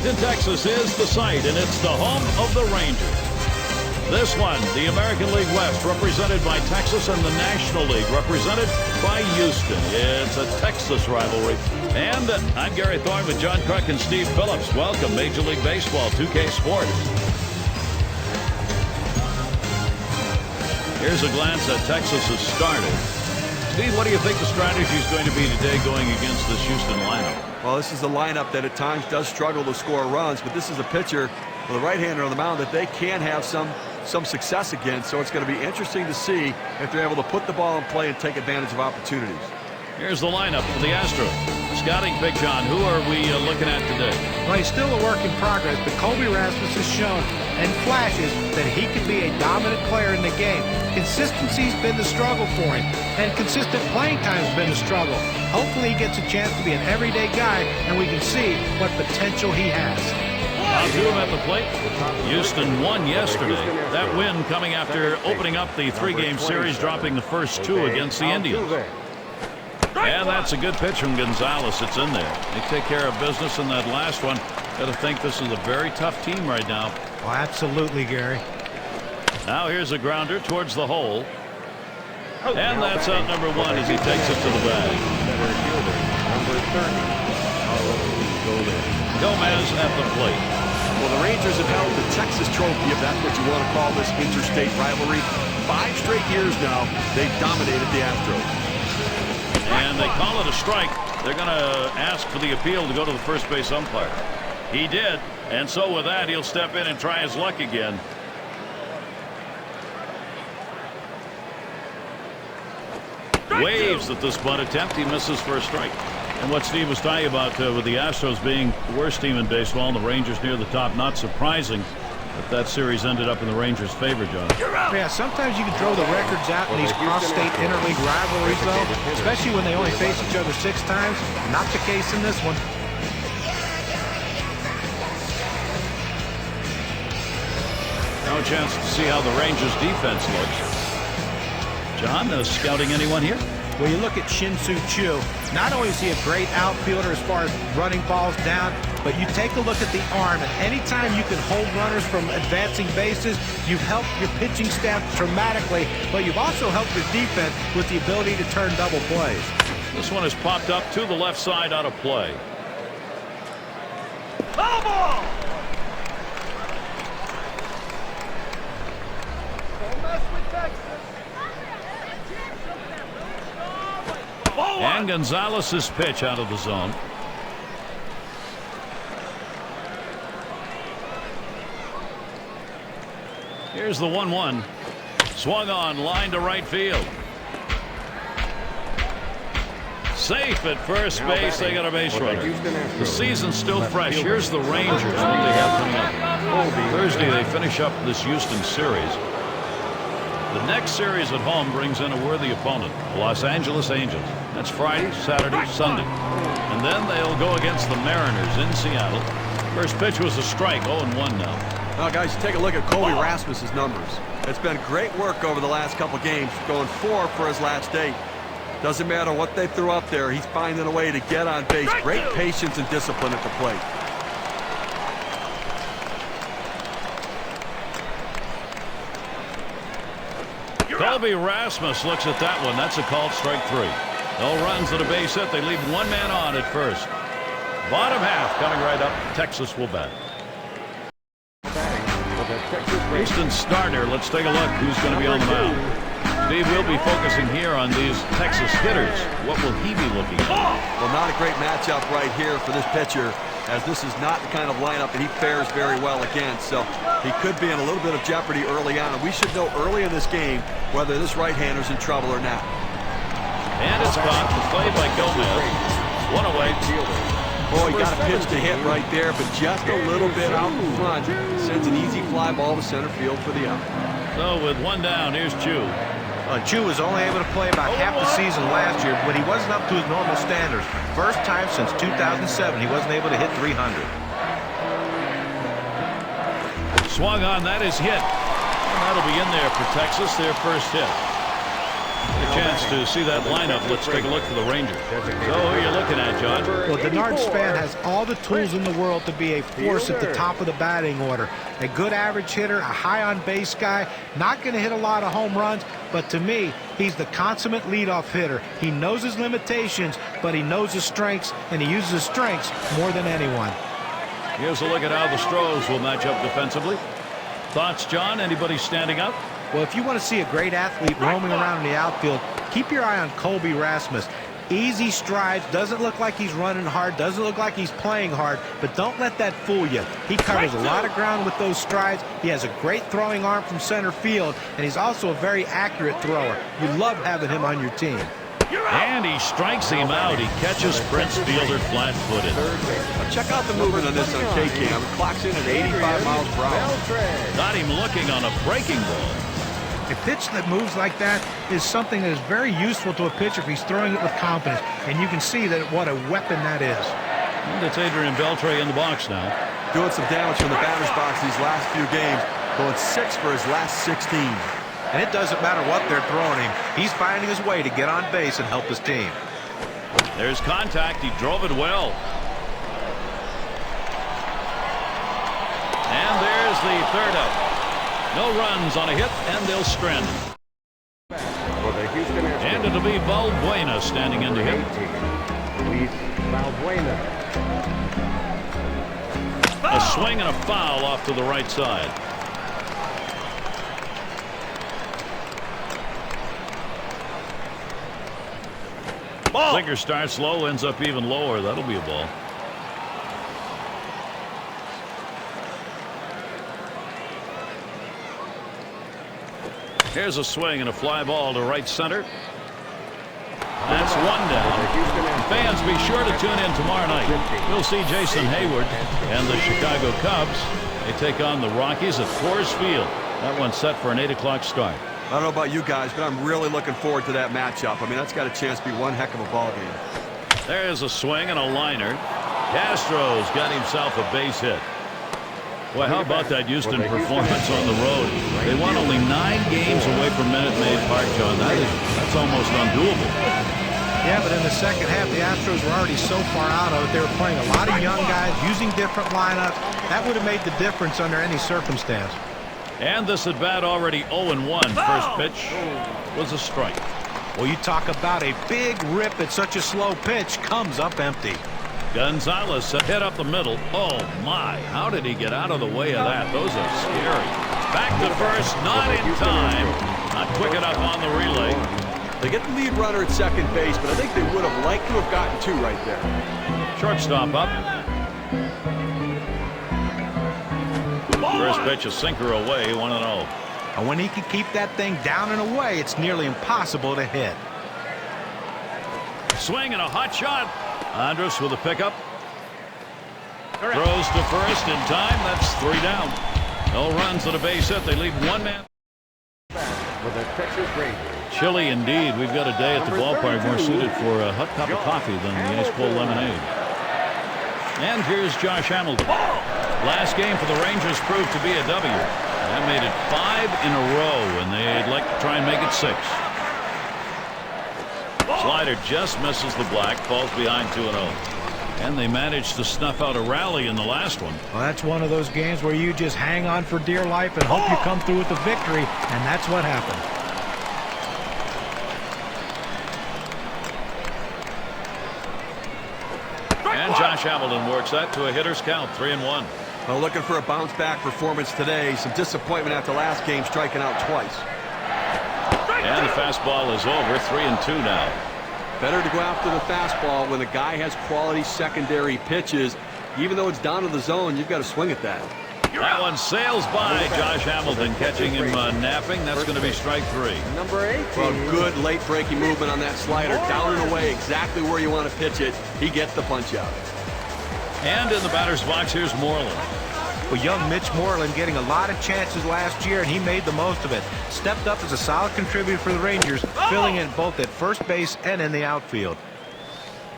Arlington, Texas is the site, and it's the home of the Rangers. This one, the American League West, represented by Texas, and the National League, represented by Houston. It's a Texas rivalry. And I'm Gary Thorne with John Kruk and Steve Phillips. Welcome, Major League Baseball, 2K Sports. Here's a glance at Texas's starter. Steve, what do you think the strategy is going to be today going against this Houston lineup? Well, this is a lineup that at times does struggle to score runs, but this is a pitcher with a right-hander on the mound that they can have some success against. So it's going to be interesting to see if they're able to put the ball in play and take advantage of opportunities. Here's the lineup for the Astros. Scouting pitch on. Who are we looking at today? Well, he's still a work in progress, but Colby Rasmus has shown in flashes that he can be a dominant player in the game. Consistency's been the struggle for him, and consistent playing time's been the struggle. Hopefully he gets a chance to be an everyday guy, and we can see what potential he has. Now to him at the plate. Houston won yesterday. That win coming after opening up the three-game series, dropping the first two against the Indians. And that's a good pitch from Gonzalez. It's in there. They take care of business in that last one. Got to think this is a very tough team right now. Oh, absolutely, Gary. Now here's a grounder towards the hole. And that's out number one as he takes it to the bag. Gomez at the plate. Well, the Rangers have held the Texas Trophy, if that's what you want to call this interstate rivalry. 5 straight years now, they've dominated the Astros. And they call it a strike. They're going to ask for the appeal to go to the first base umpire. He did, and so with that, he'll step in and try his luck again. Waves at this bunt attempt. He misses for a strike. And what Steve was talking about with the Astros being the worst team in baseball and the Rangers near the top, not surprising that series ended up in the Rangers' favor, John. Yeah, sometimes you can throw the records out in these cross-state interleague rivalries, though, especially when they only face each other 6 times. Not the case in this one. No chance to see how the Rangers' defense looks. John, scouting anyone here? Well, you look at Shin-Soo Choo. Not only is he a great outfielder as far as running balls down, but you take a look at the arm, and anytime you can hold runners from advancing bases, you've helped your pitching staff dramatically, but you've also helped your defense with the ability to turn double plays. This one is popped up to the left side out of play. Foul ball! Don't mess with Texas. And Gonzalez's pitch out of the zone. Here's the 1-1. Swung on, line to right field. Safe at first base. They got a base runner. The season's still fresh. Here's the Rangers, what they have coming up. Thursday they finish up this Houston series. The next series at home brings in a worthy opponent, the Los Angeles Angels. That's Friday, Saturday, Sunday. And then they'll go against the Mariners in Seattle. First pitch was a strike, 0-1 now. Now, guys, take a look at Colby Rasmus's numbers. It's been great work over the last couple games, going 4 for his last 8. Doesn't matter what they threw up there, he's finding a way to get on base. Great patience and discipline at the plate. Colby Rasmus looks at that one. That's a called strike 3. No runs at a base hit. They leave one man on at first. Bottom half coming right up. Texas will bat. Houston starter. Let's take a look who's going to be on the mound. Steve, we'll be focusing here on these Texas hitters. What will he be looking at? Well, not a great matchup right here for this pitcher, as this is not the kind of lineup that he fares very well against. So he could be in a little bit of jeopardy early on. And we should know early in this game whether this right-hander's in trouble or not. And it's caught. The play by Gomez. One away. Oh, he got a pitch to hit right there, but just a little bit out in front. Sends an easy fly ball to center field for the out. So with one down, here's Chu. Chu was only able to play about half the season last year, but he wasn't up to his normal standards. First time since 2007 he wasn't able to hit 300. Swung on, that is hit. And that'll be in there for Texas, their first hit. The chance to see that lineup. Let's take a look for the Rangers. So who are you looking at, John? Well, Denard Span has all the tools in the world to be a force at the top of the batting order. A good average hitter, a high on base guy, not going to hit a lot of home runs, but to me, he's the consummate leadoff hitter. He knows his limitations, but he knows his strengths, and he uses his strengths more than anyone. Here's a look at how the Astros will match up defensively. Thoughts, John? Anybody standing up? Well, if you want to see a great athlete roaming around in the outfield, keep your eye on Colby Rasmus. Easy strides, doesn't look like he's running hard, doesn't look like he's playing hard, but don't let that fool you. He covers a lot of ground with those strides. He has a great throwing arm from center field, and he's also a very accurate thrower. You love having him on your team. And he strikes him out. He catches Prince Fielder flat-footed. Check out the movement on this on K-Cam. It clocks in at 85 miles per hour. Got him looking on a breaking ball. A pitch that moves like that is something that is very useful to a pitcher if he's throwing it with confidence, and you can see that what a weapon that is. And it's Adrian Beltre in the box now. Doing some damage from the batter's box these last few games, going 6 for his last 16. And it doesn't matter what they're throwing him. He's finding his way to get on base and help his team. There's contact. He drove it well. And there's the third out. No runs on a hit, and they'll strand him. And it'll be Valbuena standing into him. A swing and a foul off to the right side. Ball. Sinker starts low, ends up even lower. That'll be a ball. Here's a swing and a fly ball to right center. That's one down. Fans, be sure to tune in tomorrow night. We'll see Jason Hayward and the Chicago Cubs. They take on the Rockies at Coors Field. That one's set for an 8 o'clock start. I don't know about you guys, but I'm really looking forward to that matchup. I mean, that's got a chance to be one heck of a ball game. There's a swing and a liner. Astros got himself a base hit. Well, how about that Houston performance on the road? They won only 9 games away from Minute Maid Park, John. That's almost undoable. Yeah, but in the second half, the Astros were already so far out of it. They were playing a lot of young guys, using different lineups. That would have made the difference under any circumstance. And this at bat already 0-1. First pitch was a strike. Well, you talk about a big rip at such a slow pitch, comes up empty. Gonzalez hit up the middle. Oh, my. How did he get out of the way of that? Those are scary. Back to first, not in time. Not quick enough on the relay. They get the lead runner at second base, but I think they would have liked to have gotten 2 right there. Shortstop up. First pitch, a sinker away, 1-0. And when he can keep that thing down and away, it's nearly impossible to hit. Swing and a hot shot. Andrus with a pickup. Throws to first in time. That's 3 down. No runs on a base hit. They leave 1 man. Chilly indeed. We've got a day at the ballpark more suited for a hot cup of coffee than the ice cold lemonade. And here's Josh Hamilton. Last game for the Rangers proved to be a W. That made it 5 in a row, and they'd like to try and make it 6. Slider just misses the black, falls behind 2-0. And they managed to snuff out a rally in the last one. Well, that's one of those games where you just hang on for dear life and hope you come through with the victory, and that's what happened. And Josh Hamilton works that to a hitter's count, 3-1. Well, looking for a bounce-back performance today. Some disappointment after last game, striking out twice. And the fastball is over, 3-2 now. Better to go after the fastball when the guy has quality secondary pitches. Even though it's down to the zone, you've got to swing at that. That one sails by Josh Hamilton, catching him napping. That's going to be strike 3. Number 8. Well, good late breaking movement on that slider. Down and away, exactly where you want to pitch it. He gets the punch out. And in the batter's box, here's Moreland. Well, young Mitch Moreland getting a lot of chances last year, and he made the most of it. Stepped up as a solid contributor for the Rangers, filling in both at first base and in the outfield.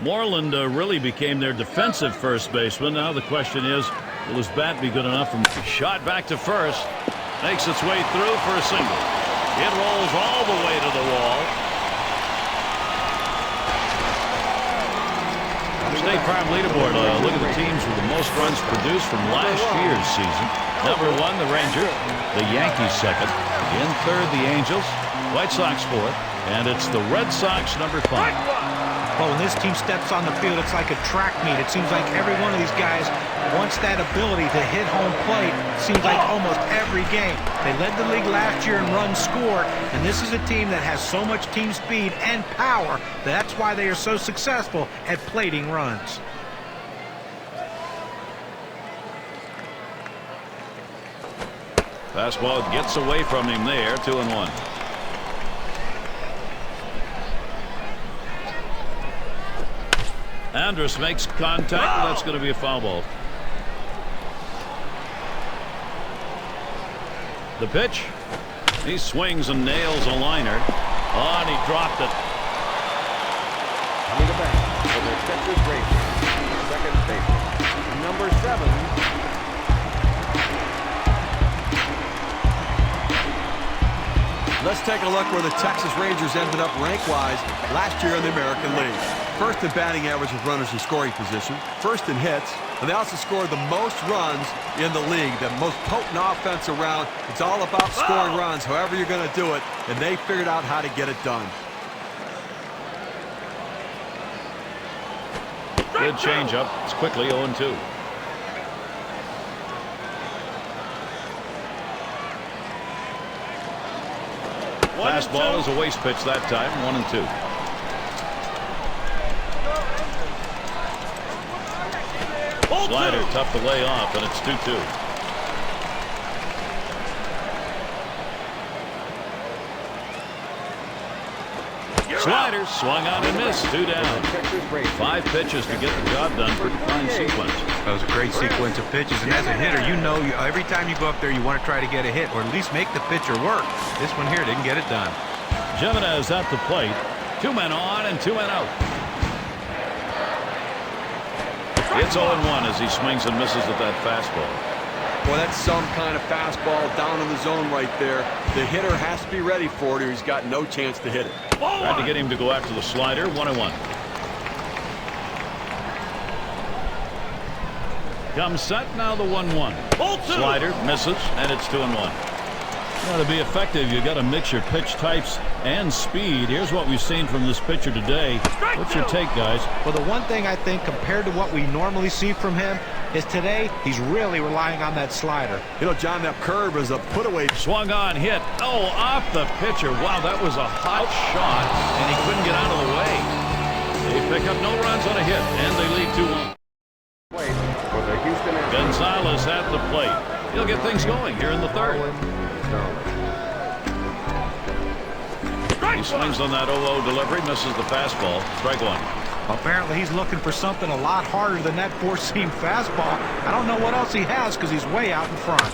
Moreland really became their defensive first baseman. Now the question is, will his bat be good enough? Shot back to first. Makes its way through for a single. It rolls all the way to the wall. State Farm leaderboard. Look at the teams with the most runs produced from last year's season. Number 1, the Rangers. The Yankees second. In third, the Angels. White Sox fourth. And it's the Red Sox number 5. Well, when this team steps on the field, it's like a track meet. It seems like every one of these guys wants that ability to hit home plate. It seems like almost every game. They led the league last year in runs scored, and this is a team that has so much team speed and power. That's why they are so successful at plating runs. Fastball gets away from him there. 2-1. Andrus makes contact, and that's going to be a foul ball. The pitch. He swings and nails a liner. Oh, and he dropped it. Coming to bat for the Texas Rangers, second baseman, number 7. Let's take a look where the Texas Rangers ended up rank-wise last year in the American League. First in batting average with runners in scoring position, first in hits, and they also scored the most runs in the league, the most potent offense around. It's all about scoring runs, however you're going to do it, and they figured out how to get it done. Good changeup. It's quickly 0-2. Fastball is a waste pitch that time. 1-2. Slider tough to lay off, and it's 2-2. Slider swung on and missed. 2 down. 5 pitches to get the job done. Pretty fine sequence. That was a great sequence of pitches, and as a hitter, you know every time you go up there, you want to try to get a hit or at least make the pitcher work. This one here didn't get it done. Jimenez at the plate. 2 men on and 2 men out. It's 0-1 as he swings and misses at that fastball. Boy, that's some kind of fastball down in the zone right there. The hitter has to be ready for it or he's got no chance to hit it. Tried to get him to go after the slider. 1-1. Comes set, now the 1-1. Slider misses, and it's 2-1. Now, to be effective, you got to mix your pitch types and speed. Here's what we've seen from this pitcher today. What's your take, guys? Well, the one thing I think compared to what we normally see from him is today he's really relying on that slider. You know, John, that curve is a put-away. Swung on, hit. Oh, off the pitcher. Wow, that was a hot shot, and he couldn't get out of the way. They pick up no runs on a hit, and they lead 2-1. For the Houston Astros. Gonzalez at the plate. He'll get things going here in the third. He swings on that 0-0 delivery, misses the fastball. Strike 1. Apparently he's looking for something a lot harder than that four-seam fastball. I don't know what else he has because he's way out in front.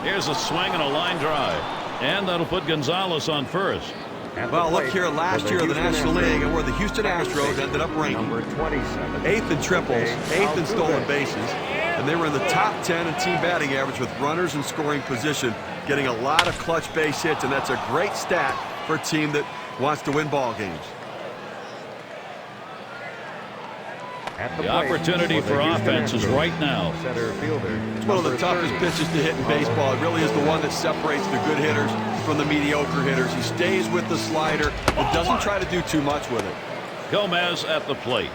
Here's a swing and a line drive. And that'll put Gonzalez on first. Well, look here last year in the National League and where the Houston Astros ended up ranking. Number 27. 8th in triples, 8th in stolen bases, and they were in the top 10 in team batting average with runners in scoring position, getting a lot of clutch base hits, and that's a great stat for a team that wants to win ball games. The opportunity for offense is right now. Center fielder. It's one of the toughest pitches to hit in baseball. It really is the one that separates the good hitters from the mediocre hitters. He stays with the slider and doesn't try to do too much with it. Gomez at the plate.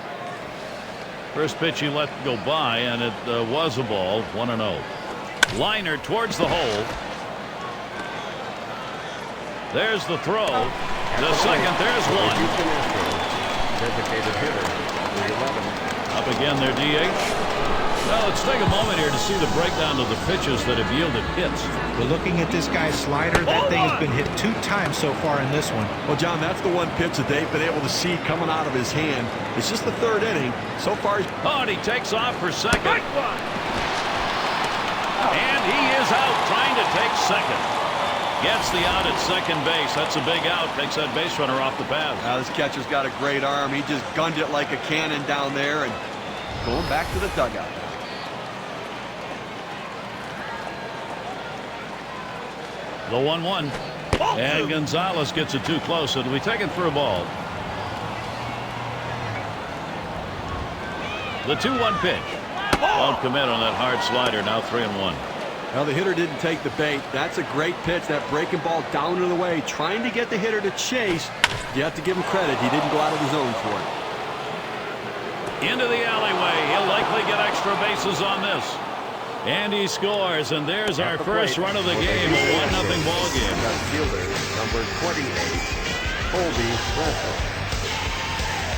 First pitch he let go by, and it was a ball. 1-0. Liner towards the hole. There's the throw. The second, there's one. Houston Astros. Designated hitter, number 11. Up again their DH. Well, let's take a moment here to see the breakdown of the pitches that have yielded hits. We're looking at this guy's slider. That thing has been hit 2 times so far in this one. Well, John, that's the one pitch that they've been able to see coming out of his hand. It's just the 3rd inning. So far, Oh, and he takes off for second. And he is out trying to take second. Gets the out at second base. That's a big out. Takes that base runner off the path. this catcher's got a great arm. He just gunned it like a cannon down there and going back to the dugout. The 1-1. And Gonzalez gets it too close. It'll be taken for a ball. The 2-1 pitch. Won't commit on that hard slider. Now 3-1. Well, the hitter didn't take the bait. That's a great pitch. That breaking ball down and away, trying to get the hitter to chase. You have to give him credit. He didn't go out of the zone for it. Into the alleyway. He'll likely get extra bases on this. And he scores. And there's our first run of the game. A 1-0 ball game. Fielder, number 28, Colby Russell.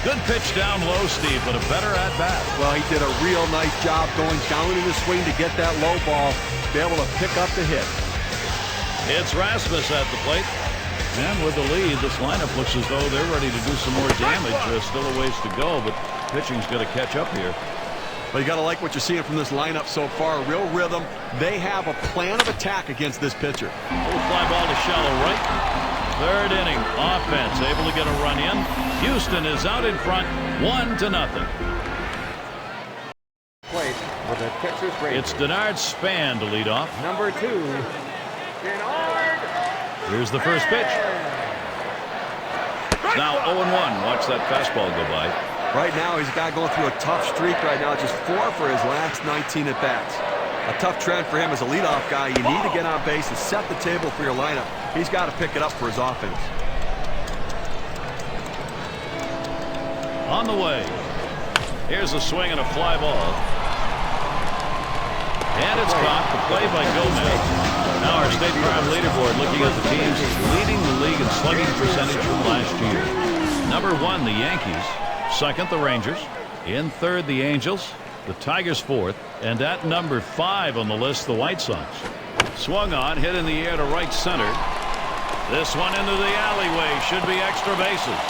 Good pitch down low, Steve, but a better at bat. Well, he did a real nice job going down in the swing to get that low ball, be able to pick up the hit. It's Rasmus at the plate. And with the lead, this lineup looks as though they're ready to do some more damage. Still a ways to go, but pitching's going to catch up here. Well, you got to like what you're seeing from this lineup so far. Real rhythm. They have a plan of attack against this pitcher. Little fly ball to shallow right. Third inning offense, able to get a run in. Houston is out in front, 1-0. Plate for the Texas Rangers. It's Denard Span to lead off. Number 2, Denard. Here's the first pitch. It's now 0-1. Watch that fastball go by. Right now, he's a guy going through a tough streak right now. Just 4 for his last 19 at-bats. A tough trend for him as a leadoff guy. You need to get on base and set the table for your lineup. He's got to pick it up for his offense. On the way. Here's a swing and a fly ball. And it's caught. The play by Gomez. Now our State Farm leaderboard looking at the teams leading the league in slugging percentage from last year. Number 1, the Yankees. Second, the Rangers. In third, the Angels. The Tigers 4th. And at number 5 on the list, the White Sox. Swung on, hit in the air to right center. This one into the alleyway. Should be extra bases.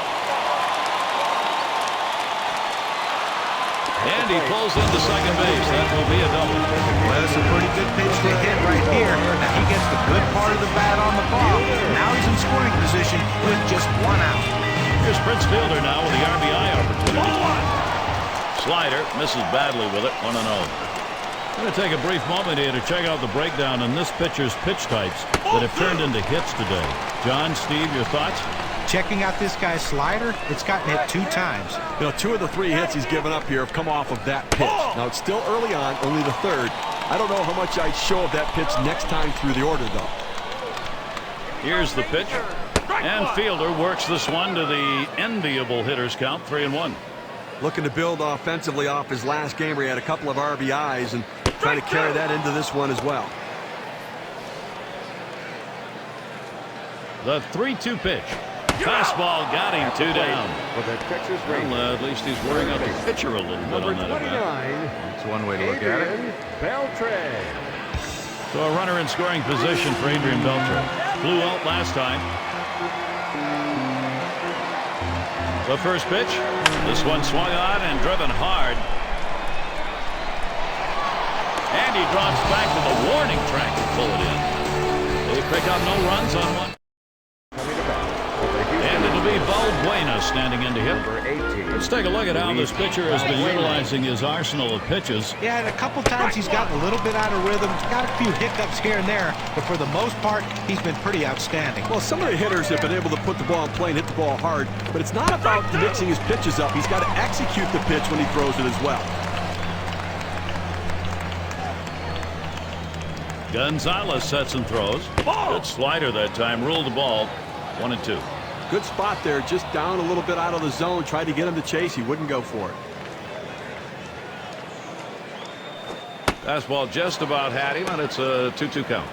And he pulls into second base. That will be a double. Well, that's a pretty good pitch to hit right here. Now he gets the good part of the bat on the ball. Now he's in scoring position with just 1 out. Here's Prince Fielder now with the RBI opportunity. Slider misses badly with it. 1-0. I'm going to take a brief moment here to check out the breakdown in this pitcher's pitch types that have turned into hits today. John, Steve, your thoughts? Checking out this guy's slider, it's gotten hit 2 times. You know, 2 of the 3 hits he's given up here have come off of that pitch. Now, it's still early on, only the 3rd. I don't know how much I'd show of that pitch next time through the order, though. Here's the pitch. And Fielder works this one to the enviable hitter's count, 3-1. Looking to build offensively off his last game where he had a couple of RBIs and trying to carry that into this one as well. The 3-2 pitch. Fastball got him 2 down. For the Texas Rangers. Well, at least he's wearing out the pitcher a little bit on that event. That's one way to look at it. Beltre. So a runner in scoring position for Adrian Beltre. Flew out last time. The first pitch. This one swung on and driven hard. And he drops back to the warning track to pull it in. They pick up no runs on one. And it'll be Valbuena standing in to hit. Let's take a look at how this pitcher has been utilizing his arsenal of pitches. Yeah, and a couple times he's gotten a little bit out of rhythm. Got a few hiccups here and there, but for the most part, he's been pretty outstanding. Well, some of the hitters have been able to put the ball in play and hit the ball hard, but it's not about mixing his pitches up. He's got to execute the pitch when he throws it as well. Gonzalez sets and throws. Good slider that time. Ruled the ball. 1-2. Good spot there, just down a little bit out of the zone. Tried to get him to chase. He wouldn't go for it. Fastball just about had him, and it's a 2-2 count.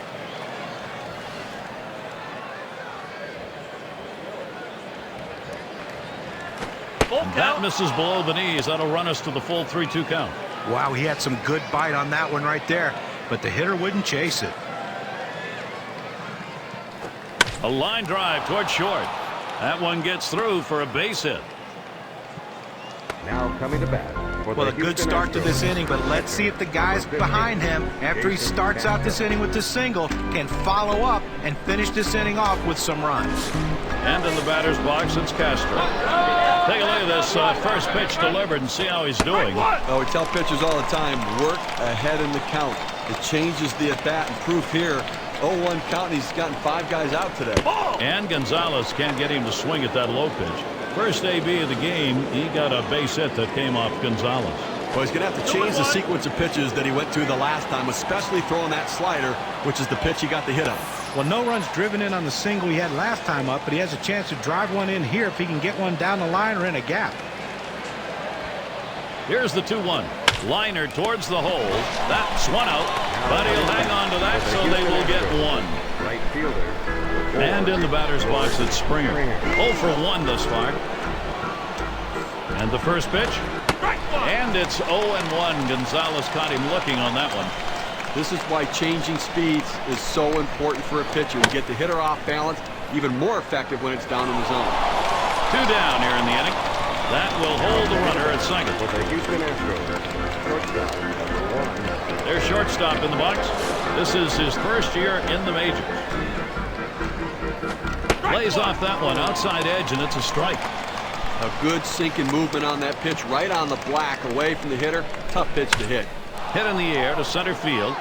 And that misses below the knees. That'll run us to the full 3-2 count. Wow, he had some good bite on that one right there, but the hitter wouldn't chase it. A line drive toward short. That one gets through for a base hit. Now coming to bat. Well, a good start to this inning, but let's see if the guys behind him, after he starts out this inning with the single, can follow up and finish this inning off with some runs. And in the batter's box, it's Castro. Take a look at this first pitch delivered and see how he's doing. Oh, we tell pitchers all the time, work ahead in the count. It changes the at-bat, and proof here, 0-1 count, and he's gotten 5 guys out today. And Gonzalez can't get him to swing at that low pitch. First AB of the game, he got a base hit that came off Gonzalez. Well, he's going to have to change the sequence of pitches that he went to the last time, especially throwing that slider, which is the pitch he got the hit on. Well, no runs driven in on the single he had last time up, but he has a chance to drive one in here if he can get one down the line or in a gap. Here's the 2-1. Liner towards the hole. That's one out, but he'll hang on to that, so they will get one. Right fielder. And in the batter's box, it's Springer. 0 for 1 thus far. And the first pitch. And it's 0-1. Gonzalez caught him looking on that one. This is why changing speeds is so important for a pitcher. You get the hitter off balance, even more effective when it's down in the zone. 2 down here in the inning. That will hold the runner at second. For the Houston Astros, shortstop number 1. Their shortstop in the box. This is his first year in the majors. Lays off that one outside edge, and it's a strike. A good sinking movement on that pitch, right on the black, away from the hitter. Tough pitch to hit. Hit in the air to center field,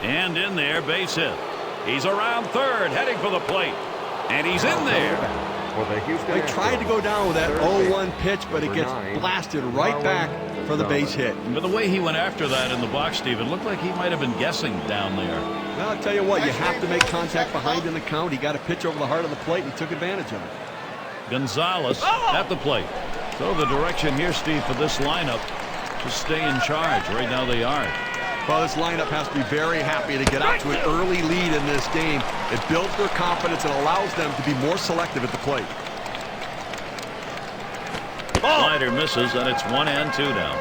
and in there, base hit. He's around third, heading for the plate, and he's in there. For the Houston They tried to go down with that 0-1 pitch, but it gets blasted right back for the base hit. But the way he went after that in the box, Steve, it looked like he might have been guessing down there. Well, I'll tell you what, you have to make contact behind in the count. He got a pitch over the heart of the plate, and he took advantage of it. Gonzalez at the plate. So the direction here, Steve, for this lineup to stay in charge. Right now they are. Well, this lineup has to be very happy to get out to an early lead in this game. It builds their confidence and allows them to be more selective at the plate. Slider misses, and it's 1 and 2 down.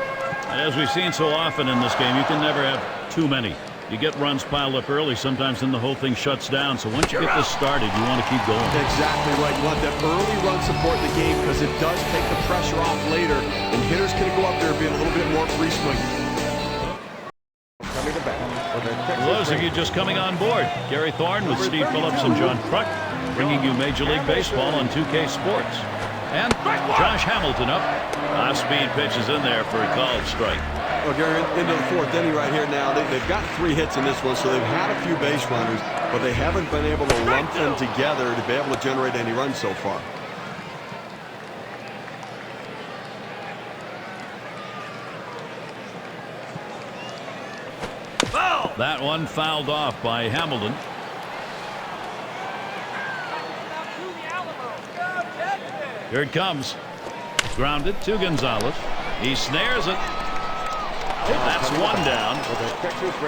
And as we've seen so often in this game, you can never have too many. You get runs piled up early, sometimes then the whole thing shuts down. So once you get this started, you want to keep going. Exactly right. You want that early run support in the game because it does take the pressure off later, and hitters can go up there being a little bit more free swinging. Coming to bat. For those of you just coming on board, Gary Thorne with Steve Phillips and John Kruk, bringing you Major League Baseball on 2K Sports. And Josh Hamilton up. Off-speed pitch is in there for a called strike. Well, Gary, into the 4th inning right here now. They've got 3 hits in this one, so they've had a few base runners, but they haven't been able to lump them together to be able to generate any runs so far. That one fouled off by Hamilton. Here it comes. Grounded to Gonzalez. He snares it. That's 1 down.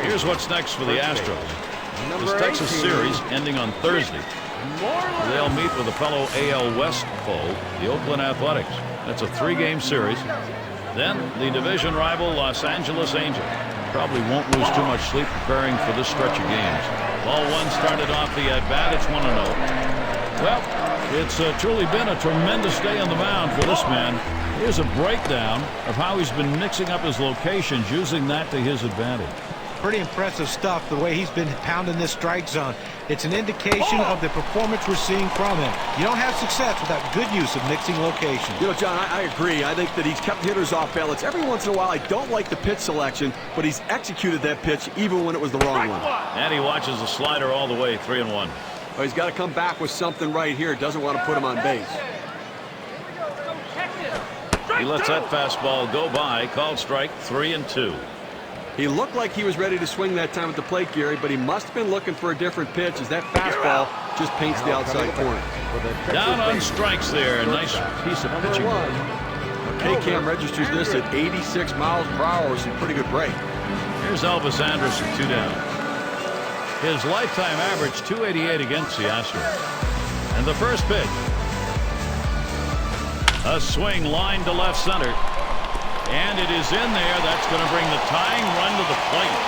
Here's what's next for the Astros. This Texas series ending on Thursday. They'll meet with a fellow AL West foe, the Oakland Athletics. That's a 3-game series. Then the division rival Los Angeles Angels. Probably won't lose too much sleep preparing for this stretch of games. Ball 1 started off the at-bat. It's 1-0. Well, it's truly been a tremendous day on the mound for this man. Here's a breakdown of how he's been mixing up his locations, using that to his advantage. Pretty impressive stuff, the way he's been pounding this strike zone. It's an indication of the performance we're seeing from him. You don't have success without good use of mixing locations. You know, John, I agree. I think that he's kept hitters off balance. Every once in a while, I don't like the pitch selection, but he's executed that pitch even when it was the wrong one. And he watches the slider all the way, 3-1. Well, he's got to come back with something right here. Doesn't want to put him on base. He lets that fastball go by. Called strike, 3-2. He looked like he was ready to swing that time at the plate, Gary, but he must have been looking for a different pitch as that fastball just paints the outside corner. Down on strikes there. A nice piece of pitching. K-Cam registers this at 86 miles per hour with some pretty good break. Here's Elvis Anderson, 2 down. His lifetime average, 288 against the Astros. And the first pitch. A swing line to left center. And it is in there. That's going to bring the tying run to the plate.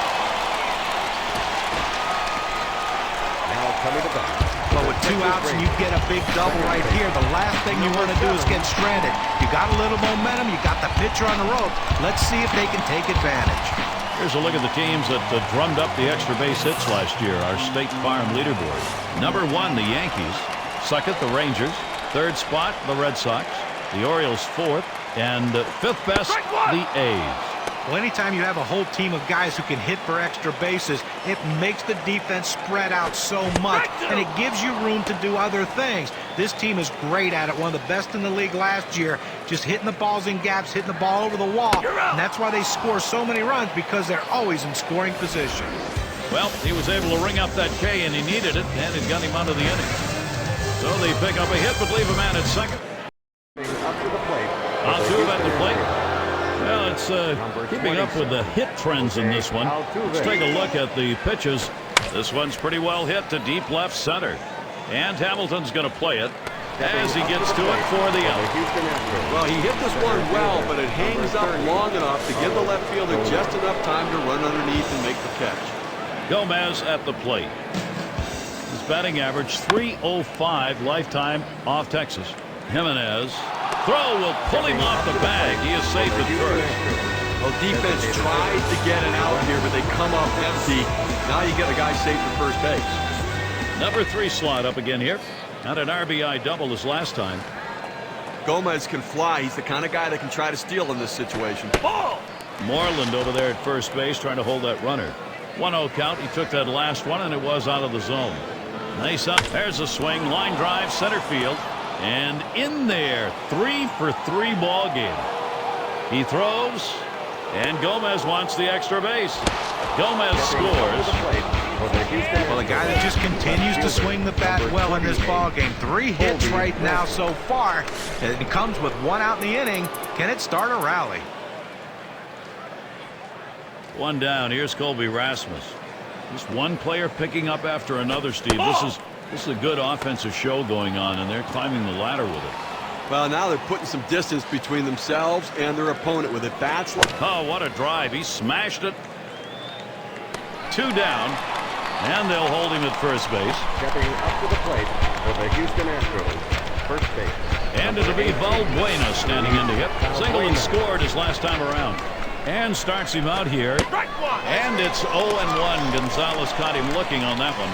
Now coming to bat. But with 2 outs and you get a big double right here, the last thing you want to do is get stranded. You got a little momentum. You got the pitcher on the rope. Let's see if they can take advantage. Here's a look at the teams that drummed up the extra base hits last year. Our State Farm leaderboard. Number 1, the Yankees. Second, the Rangers. Third spot, the Red Sox. The Orioles 4th. And 5th best, the A's. Well, anytime you have a whole team of guys who can hit for extra bases, it makes the defense spread out so much, and it gives you room to do other things. This team is great at it, one of the best in the league last year, just hitting the balls in gaps, hitting the ball over the wall, and that's why they score so many runs, because they're always in scoring position. Well, he was able to ring up that K, and he needed it, and it got him out of the inning. So they pick up a hit, but leave a man at second. Up to the plate. Altuve at the plate. Well, it's keeping up with the hit trends in this one. Let's take a look at the pitches. This one's pretty well hit to deep left center. And Hamilton's going to play it as he gets to it for the out. Well, he hit this one well, but it hangs up long enough to give the left fielder just enough time to run underneath and make the catch. Gomez at the plate. His batting average .305 lifetime off Texas. Jimenez. Throw will pull him off the bag. He is safe at first. Well, defense tries to get an out here, but they come up empty. Now you get a guy safe at first base. Number 3 slot up again here. Not an RBI double as last time. Gomez can fly. He's the kind of guy that can try to steal in this situation. Ball! Moreland over there at first base trying to hold that runner. 1-0 count. He took that last one, and it was out of the zone. Nice up. There's a swing. Line drive, center field. And in there, 3 for 3 ball game. He throws, and Gomez wants the extra base. Gomez scores. Well, a guy that just continues to swing the bat well in this ball game. 3 hits right now so far. And it comes with 1 out in the inning. Can it start a rally? 1 down. Here's Colby Rasmus. Just one player picking up after another, Steve. This is a good offensive show going on, and they're climbing the ladder with it. Well, now they're putting some distance between themselves and their opponent with it. That's oh, what a drive. He smashed it. 2 down, and they'll hold him at first base. Stepping up to the plate for the Houston Astros. First base. And it'll be Valbuena standing in to hit. Single and scored his last time around. And starts him out here. And it's 0-1. Gonzalez caught him looking on that one.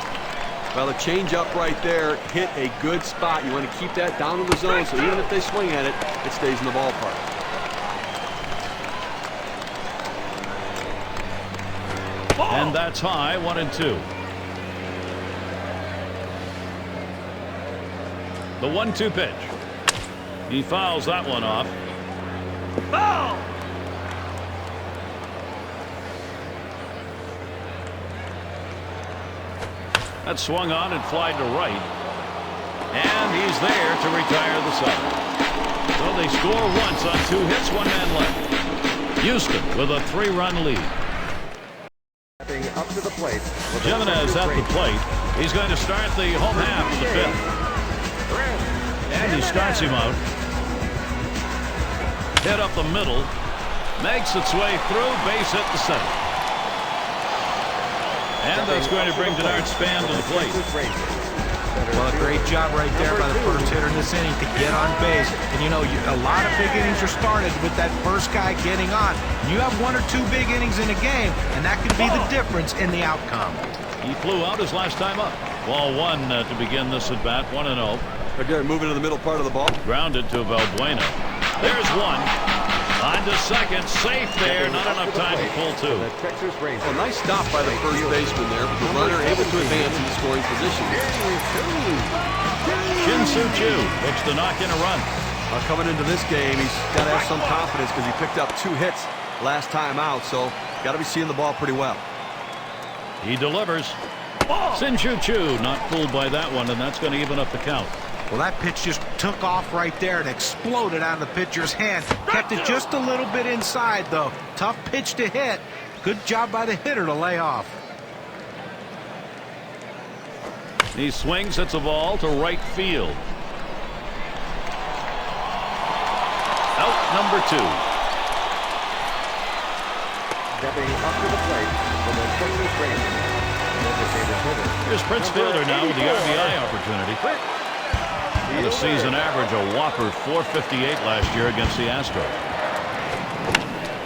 Well, the changeup right there hit a good spot. You want to keep that down in the zone, so even if they swing at it, it stays in the ballpark. And that's high, 1-2. The 1-2 pitch. He fouls that one off. Foul! That swung on and flied to right. And he's there to retire the side. So they score once on 2 hits, 1 man left. Houston with a 3-run lead. Stepping up to the plate. Jimenez at the plate. He's going to start the home half of the 5th. And he starts him out. Hit up the middle. Makes its way through. Base hit the center. And that's going to bring Denard Span to the plate. Well, a great job right there by the first hitter in this inning to get on base. And, you know, a lot of big innings are started with that first guy getting on. You have 1 or 2 big innings in a game, and that can be the difference in the outcome. He flew out his last time up. Ball 1 to begin this at bat, 1-0. Again, moving to the middle part of the ball. Grounded to Valbuena. There's 1. On to second, safe there. Not enough time to pull 2. Well, nice stop by the first baseman there, but the runner able to advance in the scoring position. Shin-Soo Choo looks to knock in a run. Coming into this game, he's got to have some confidence because he picked up 2 hits last time out, so got to be seeing the ball pretty well. He delivers. Shin-Soo Choo not fooled by that one, and that's going to even up the count. Well, that pitch just took off right there and exploded out of the pitcher's hand. Kept it just a little bit inside, though. Tough pitch to hit. Good job by the hitter to lay off. He swings, hits a ball to right field. Out number 2. Stepping up to the plate for the Texas Rangers. Here's Prince Fielder now with the RBI opportunity. And a season average, a whopper 458 last year against the Astros.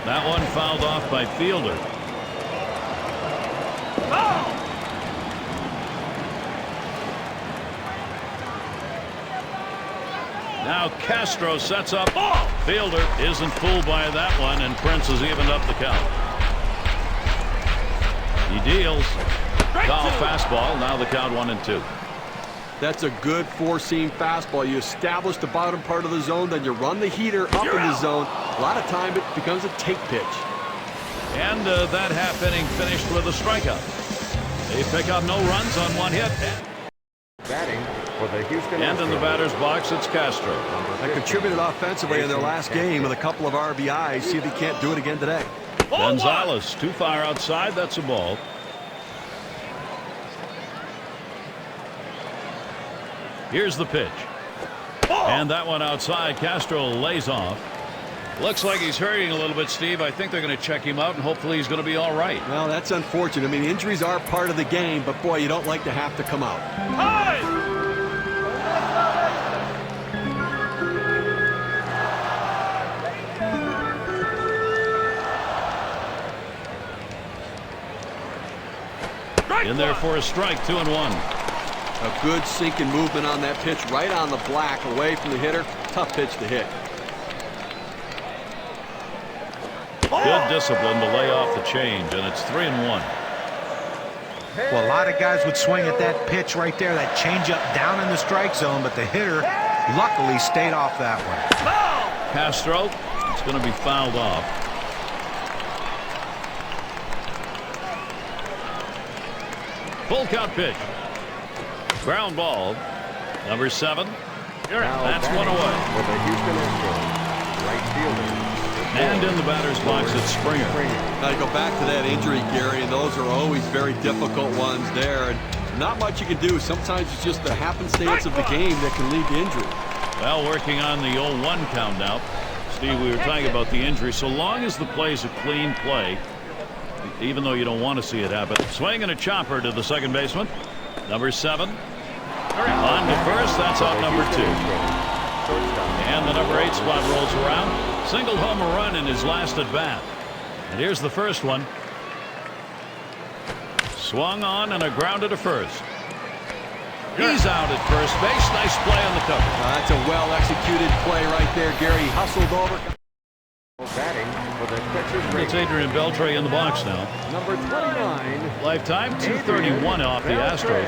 That one fouled off by Fielder. Now Castro sets up. Fielder isn't fooled by that one, and Prince has evened up the count. He deals. Foul fastball. Now the count 1-2. That's a good four-seam fastball. You establish the bottom part of the zone, then you run the heater up in the zone. A lot of time it becomes a take pitch. And that half inning finished with a strikeout. They pick up no runs on one hit. Batting for the Houston And in the Astros. batter's box, it's Castro. They contributed offensively in their last game with a couple of RBIs. See if he can't do it again today. Gonzalez too far outside. That's a ball. Here's the pitch. And that one outside. Castro lays off. Looks like he's hurting a little bit, Steve. I think they're going to check him out, and hopefully he's going to be all right. Well, that's unfortunate. I mean, injuries are part of the game, but boy, you don't like to have to come out. In there for a strike, 2-1. A good sinking movement on that pitch, right on the black, away from the hitter. Tough pitch to hit. Good discipline to lay off the change, and it's 3-1. Well, a lot of guys would swing at that pitch right there, that changeup down in the strike zone, but the hitter luckily stayed off that one. Castro, it's going to be fouled off. Full count pitch. Ground ball. Number 7. That's one away. For the Houston Astros. Right fielder. And in the batter's box, it's Springer. Now you go back to that injury, Gary, and those are always very difficult ones there. And not much you can do. Sometimes it's just the happenstance of the game that can lead to injury. Well, working on the 0-1 count now. Steve, we were talking about the injury. So long as the play's a clean play, even though you don't want to see it happen. Swing and a chopper to the second baseman. Number 7. On to first. That's out number 2. And the number 8 spot rolls around. Single home run in his last at bat. And here's the first one. Swung on and a grounder to first. He's out at first base. Nice play on the cover. That's a well-executed play right there, Gary. He hustled over. Batting for the Texas It's Adrian Beltre in the box now. Number 29. Lifetime 231 off the Astros.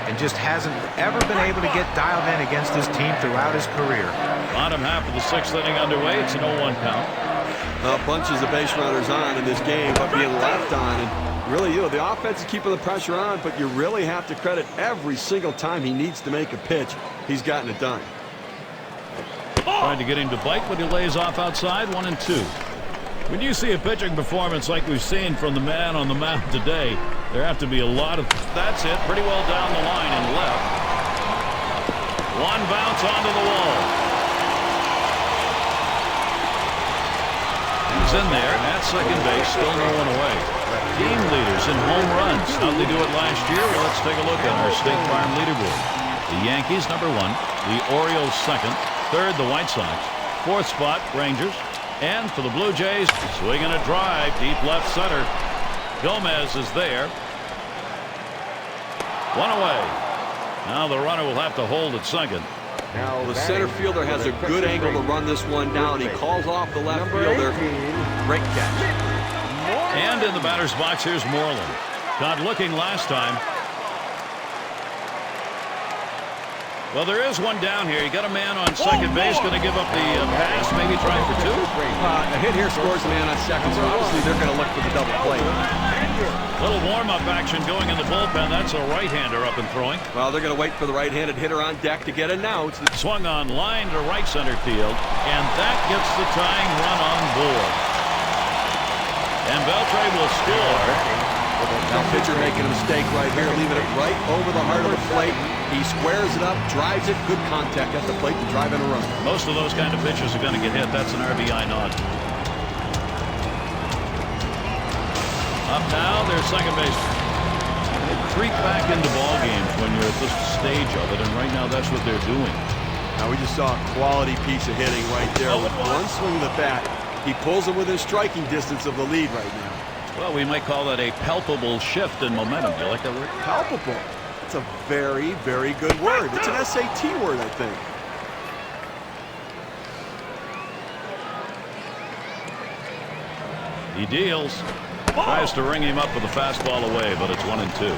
And just hasn't ever been able to get dialed in against this team throughout his career. Bottom half of the 6th inning underway. It's an 0-1 count. Bunches of base runners on in this game, but being left on. And really, the offense is keeping the pressure on, but you really have to credit every single time he needs to make a pitch. He's gotten it done. Trying to get him to bite, but he lays off outside. 1-2. When you see a pitching performance like we've seen from the man on the mound today, there have to be a lot of... That's it. Pretty well down the line and left. One bounce onto the wall. He's in there at second base. Still no one away. Team leaders in home runs. How'd they do it last year? Well, let's take a look at our State Farm leaderboard. The Yankees, number 1. The Orioles, 2nd. 3rd, the White Sox. 4th spot, Rangers. And for the Blue Jays, swinging a drive, deep left center. Gomez is there. One away. Now the runner will have to hold at second. Now The center fielder has a good angle to run this one down. He calls off the left fielder. Great catch. And in the batter's box, here's Moreland. Not looking last time. Well, there is one down here. You got a man on second base. Going to give up the pass. Maybe try for 2. A hit here scores the man on second, so obviously they're going to look for the double play. Little warm-up action going in the bullpen. That's a right-hander up and throwing. Well, they're going to wait for the right-handed hitter on deck to get announced. Swung on line to right center field, and that gets the tying run on board. And Beltre will score. Now pitcher making a mistake right here, leaving it right over the heart of the plate. He squares it up, drives it, good contact at the plate to drive in a run. Most of those kind of pitches are going to get hit. That's an RBI nod. Up now, their second baseman. They creep back into ball games when you're at this stage of it, and right now that's what they're doing. Now we just saw a quality piece of hitting right there. With one swing of the bat, he pulls it within striking distance of the lead right now. Well, we might call that a palpable shift in momentum. Do you like that word? Palpable. It's a very, very good word. It's an SAT word, I think. He deals. Tries to ring him up with a fastball away, but it's 1-2.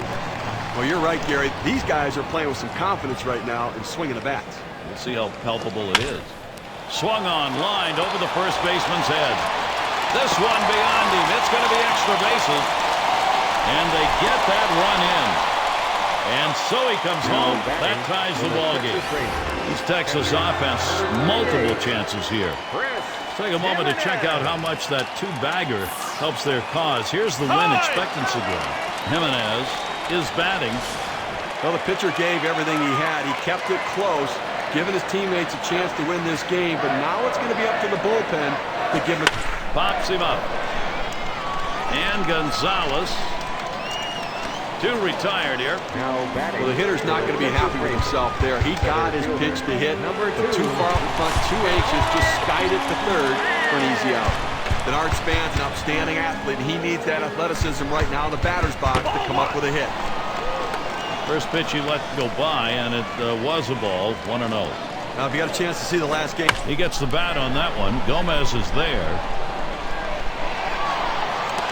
Well, you're right, Gary. These guys are playing with some confidence right now and swinging the bats. We'll see how palpable it is. Swung on, lined over the first baseman's head. This one beyond him. It's going to be extra bases. And they get that run in. And so he comes home. That ties the ball game. This Texas offense, multiple chances here. Take a moment to check out how much that two-bagger helps their cause. Here's the win expectancy graph. Jimenez is batting. Well, the pitcher gave everything he had. He kept it close, giving his teammates a chance to win this game. But now it's going to be up to the bullpen to give him. Pops him up. And Gonzalez. Two retired here. Well, the hitter's not going to be happy with himself there. He got his pitch to hit. Too far up in front, too anxious, just skied it to third for an easy out. Bernard Span's an outstanding athlete, and he needs that athleticism right now in the batter's box to come up with a hit. First pitch he let go by, and it was a ball, 1-0. Now, if you got a chance to see the last game. He gets the bat on that one. Gomez is there.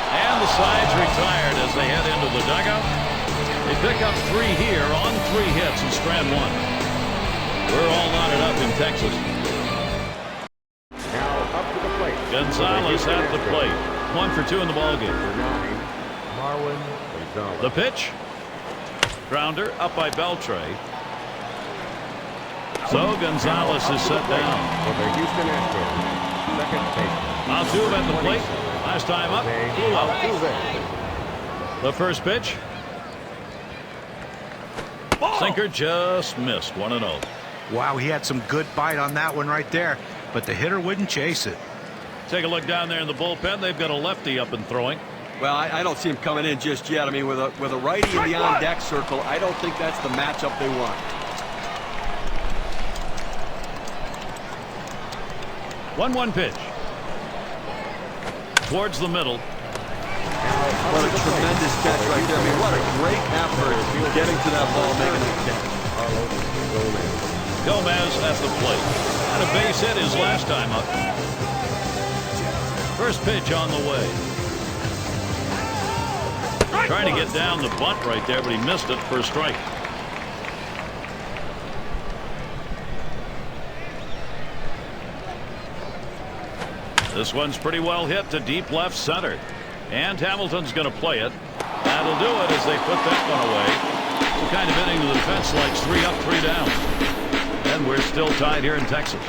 And the side's retired as they head into the dugout. They pick up 3 here on 3 hits and strand 1. We're all knotted up in Texas. Now up to the plate. Gonzalez at the plate. 1 for 2 in the ballgame. The pitch. Grounder up by Beltre. So Gonzalez is set down. For the Houston Astros. Second baseman. Altuve at the plate. Last time up. The first pitch. Sinker just missed. 1-0. Wow, he had some good bite on that one right there, but the hitter wouldn't chase it. Take a look down there in the bullpen. They've got a lefty up and throwing. Well, I don't see him coming in just yet. I mean, with a righty in the on-deck circle, I don't think that's the matchup they want. 1-1 pitch. Towards the middle. What a tremendous catch right there. I mean, what a great effort getting to that ball, making it catch. Gomez at the plate. And a base hit his last time up. First pitch on the way. Trying to get down the bunt right there, but he missed it for a strike. This one's pretty well hit to deep left center. And Hamilton's going to play it. That'll do it as they put that one away. The kind of inning the defense likes. 3 up, 3 down. And we're still tied here in Texas.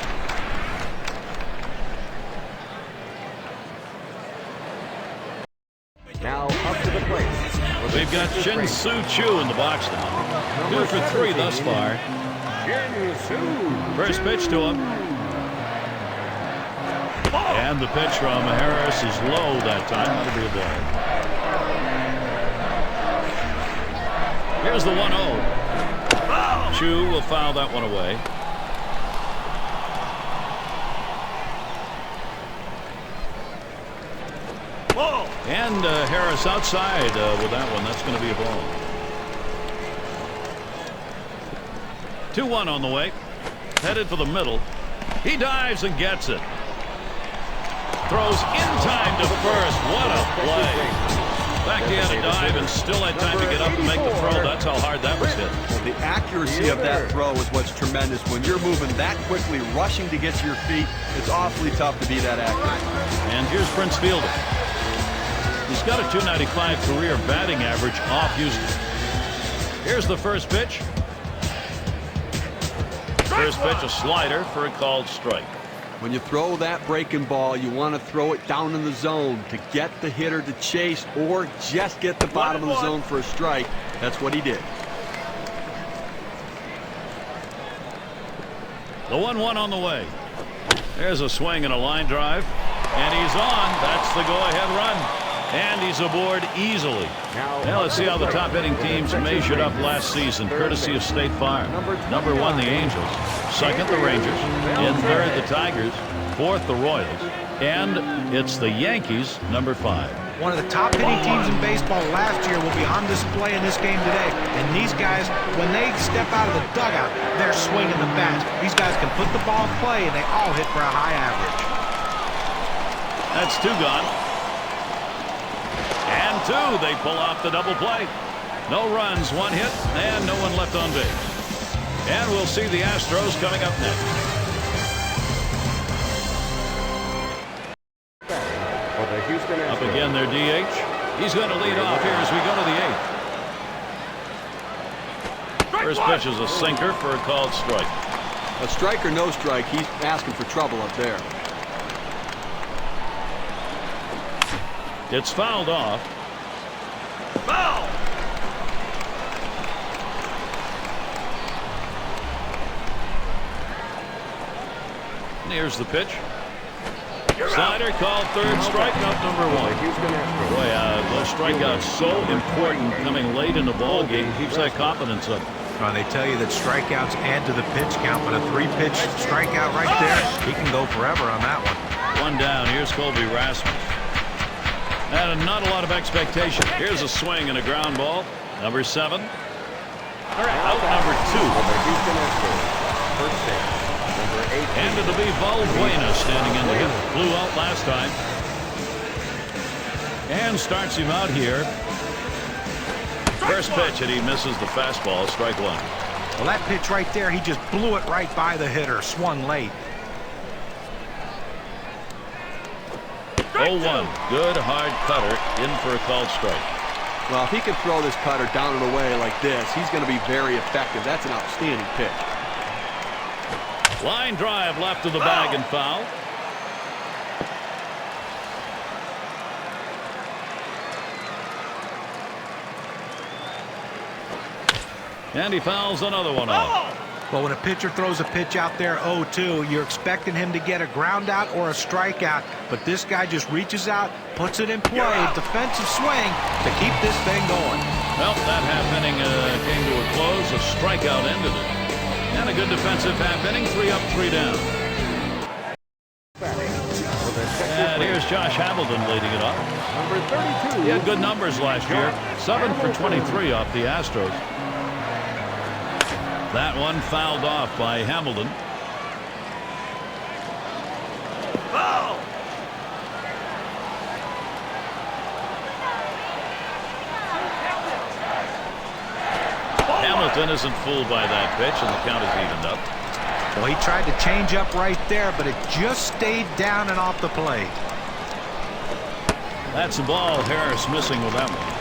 Now up to the plate. We've got Shin-Soo Choo in the box now. 2 for 3 thus far. First pitch to him. And the pitch from Harris is low that time. That'll be a ball. Here's the 1-0. Choo will foul that one away. And Harris outside with that one. That's going to be a ball. 2-1 on the way. Headed for the middle. He dives and gets it. Throws in time to first. What a play. Back he had a dive and still had time to get up and make the throw. That's how hard that was hit. The accuracy of that throw is what's tremendous. When you're moving that quickly, rushing to get to your feet, it's awfully tough to be that accurate. And here's Prince Fielder. He's got a .295 career batting average off Houston. Here's the first pitch. First pitch, a slider for a called strike. When you throw that breaking ball, you want to throw it down in the zone to get the hitter to chase or just get the bottom of the zone for a strike. That's what he did. The 1-1 on the way. There's a swing and a line drive. And he's on. That's the go-ahead run. And he's aboard easily. Now let's see how the top-hitting teams measured up last season, courtesy of State Farm. Number 1, the Angels. Second, the Rangers. In third, the Tigers. Fourth, the Royals. And it's the Yankees, number 5. One of the top-hitting teams in baseball last year will be on display in this game today. And these guys, when they step out of the dugout, they're swinging the bats. These guys can put the ball in play, and they all hit for a high average. That's 2 gone. 2. They pull off the double play. No runs, 1 hit, and no one left on base. And we'll see the Astros coming up next. For the Houston Astros. Up again, their DH. He's going to lead off here as we go to the 8th. First pitch is a sinker for a called strike. A strike or no strike, he's asking for trouble up there. It's fouled off. Foul! And here's the pitch. Slider called third, strikeout number 1. Houston Astros. Boy, those strikeouts so important coming late in the ball game. Keeps that confidence up. They tell you that strikeouts add to the pitch count, but a 3-pitch strikeout right there, he can go forever on that one. 1 down. Here's Colby Rasmus. And not a lot of expectation. Here's a swing and a ground ball. Number 7. Out number 2. For the Houston Astros. First base. Number 8. And it'll be Valbuena standing in to hit. Blew out last time. And starts him out here. First pitch, and he misses the fastball. Strike 1. Well, that pitch right there, he just blew it right by the hitter. Swung late. 0-1. Good hard cutter in for a called strike. Well, if he can throw this cutter down and away like this, he's going to be very effective. That's an outstanding pitch. Line drive left of the bag and foul. And he fouls another one off. Well, when a pitcher throws a pitch out there 0-2, you're expecting him to get a ground out or a strikeout. But this guy just reaches out, puts it in play, defensive swing to keep this thing going. Well, that half inning came to a close. A strikeout ended it. And a good defensive half inning. 3 up, 3 down. And here's Josh Hamilton leading it off. Number 32. He had good numbers last year. 7 for 23 off the Astros. That one fouled off by Hamilton. Foul! Hamilton isn't fooled by that pitch, and the count is evened up. Well, he tried to change up right there, but it just stayed down and off the plate. That's the ball. Harris missing with that one.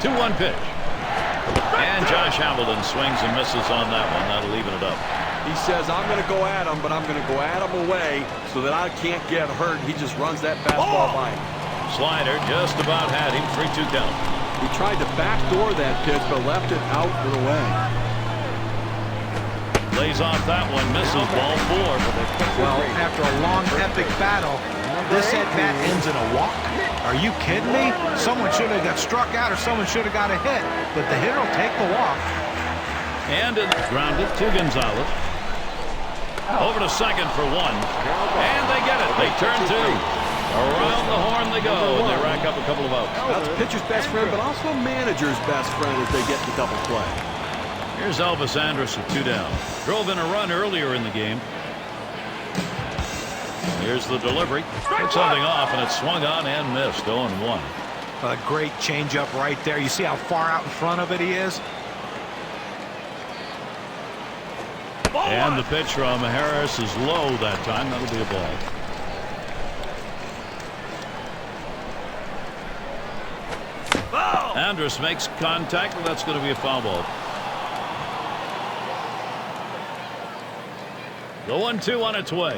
2-1 pitch. And Josh Hamilton swings and misses on that one. That'll even it up. He says, I'm going to go at him, but I'm going to go at him away so that I can't get hurt. He just runs that fastball by him. Slider just about had him. 3-2 count. He tried to backdoor that pitch, but left it out and away. Lays off that one. Misses ball 4. Well, after a long, epic battle, this at-bat ends in a walk. Are you kidding me? Someone should have got struck out or someone should have got a hit, but the hitter will take the walk. And grounded to Gonzalez. Over to second for 1. And they get it. They turn 2. Around the horn they go, and they rack up a couple of outs. That's pitcher's best friend, but also manager's best friend as they get the double play. Here's Elvis Andrus with 2 down. Drove in a run earlier in the game. Here's the delivery. Took something off, and it swung on and missed. 0-1. A great changeup right there. You see how far out in front of it he is? And the pitch from Harris is low that time. That'll be a ball. Andrus makes contact, and that's going to be a foul ball. The 1-2 on its way.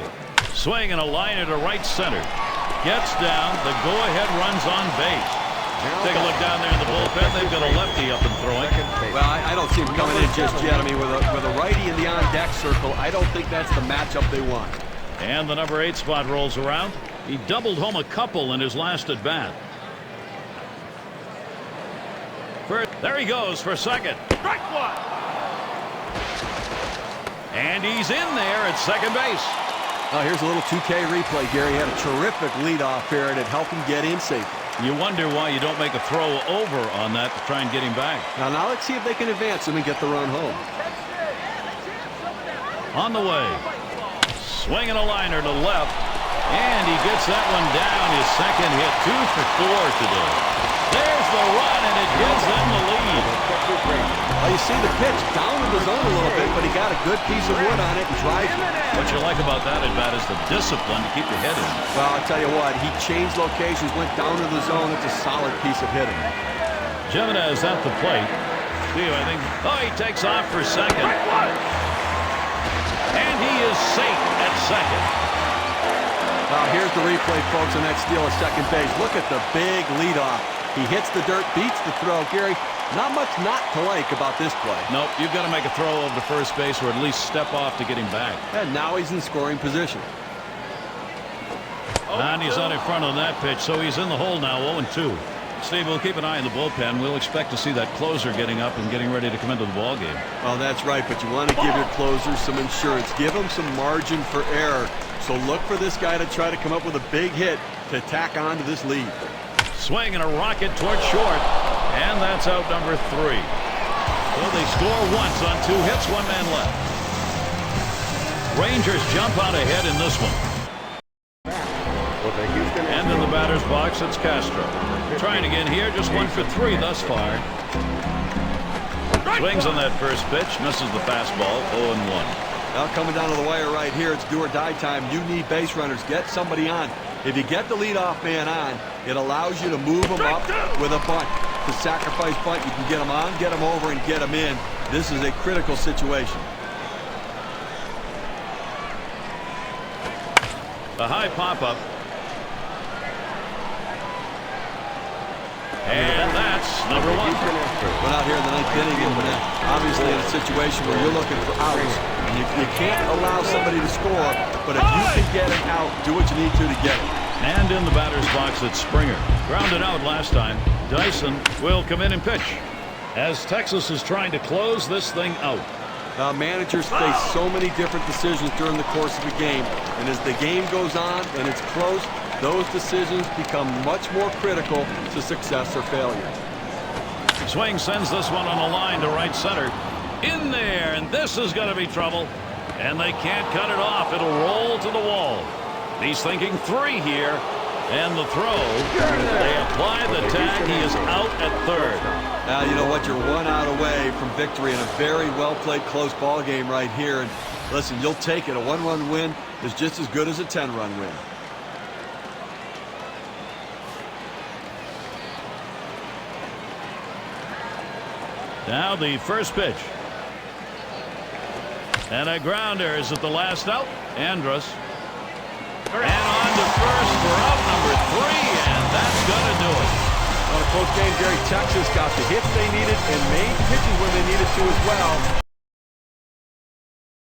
Swing and a liner to right center. Gets down. The go-ahead runs on base. Take a look down there in the bullpen. They've got a lefty up and throwing. Well, I don't see him coming in just yet. I mean, with a righty in the on-deck circle, I don't think that's the matchup they want. And the number 8 spot rolls around. He doubled home a couple in his last at-bat. There he goes for second. Strike 1. And he's in there at second base. Oh, here's a little 2K replay, Gary. He had a terrific leadoff here, and it helped him get in safely. You wonder why you don't make a throw over on that to try and get him back. Now let's see if they can advance him and get the run home. On the way. Swinging a liner to left. And he gets that one down. His second hit, 2 for 4 today. There's the run, and it gives them the lead. Well, you see the pitch down in the zone a little bit, but he got a good piece of wood on it and drives it. What you like about that at bat is the discipline to keep your head in. Well, I'll tell you what, he changed locations, went down to the zone. It's a solid piece of hitting. Jimenez at the plate. Steve, I think. Oh, he takes off for second. And he is safe at second. Now, here's the replay, folks, on that steal of second base. Look at the big leadoff. He hits the dirt, beats the throw. Gary, not much not to like about this play. Nope, you've got to make a throw over to first base or at least step off to get him back. And now he's in scoring position. And he's out in front on that pitch, so he's in the hole now, 0-2. Steve, we'll keep an eye on the bullpen. We'll expect to see that closer getting up and getting ready to come into the ballgame. Well, that's right, but you want to give your closers some insurance. Give them some margin for error. So look for this guy to try to come up with a big hit to tack on to this lead. Swing and a rocket towards short. And that's out number 3. So they score once on 2 hits, 1 man left. Rangers jump out ahead in this one. And in the batter's box, it's Castro. Trying again here, just 1 for 3 thus far. Swings on that first pitch, misses the fastball, 0-1. Now coming down to the wire right here, it's do or die time. You need base runners. Get somebody on. If you get the leadoff man on, it allows you to move him up with a bunt. The sacrifice bunt, you can get him on, get him over, and get him in. This is a critical situation. A high pop-up. And that's number 1. Went out here in the 9th inning, and obviously in a situation where you're looking for outs, and you can't allow somebody to score, but if you can get an out, do what you need to get it. And in the batter's box, it's Springer. Grounded out last time. Dyson will come in and pitch as Texas is trying to close this thing out. Managers face so many different decisions during the course of the game, and as the game goes on and it's close, those decisions become much more critical to success or failure. Swing sends this one on the line to right center. In there, and this is going to be trouble. And they can't cut it off. It'll roll to the wall. He's thinking 3 here. And the throw. They apply the tag. He is out at third. Now, you know what? You're 1 out away from victory in a very well-played close ball game right here. And listen, you'll take it. A 1-run win is just as good as a 10-run win. Now the first pitch. And a grounder. Is it the last out? Andrus. And on to first for out number 3, and that's going to do it. On a close game, Gary, Texas got the hits they needed and made pitches when they needed to as well.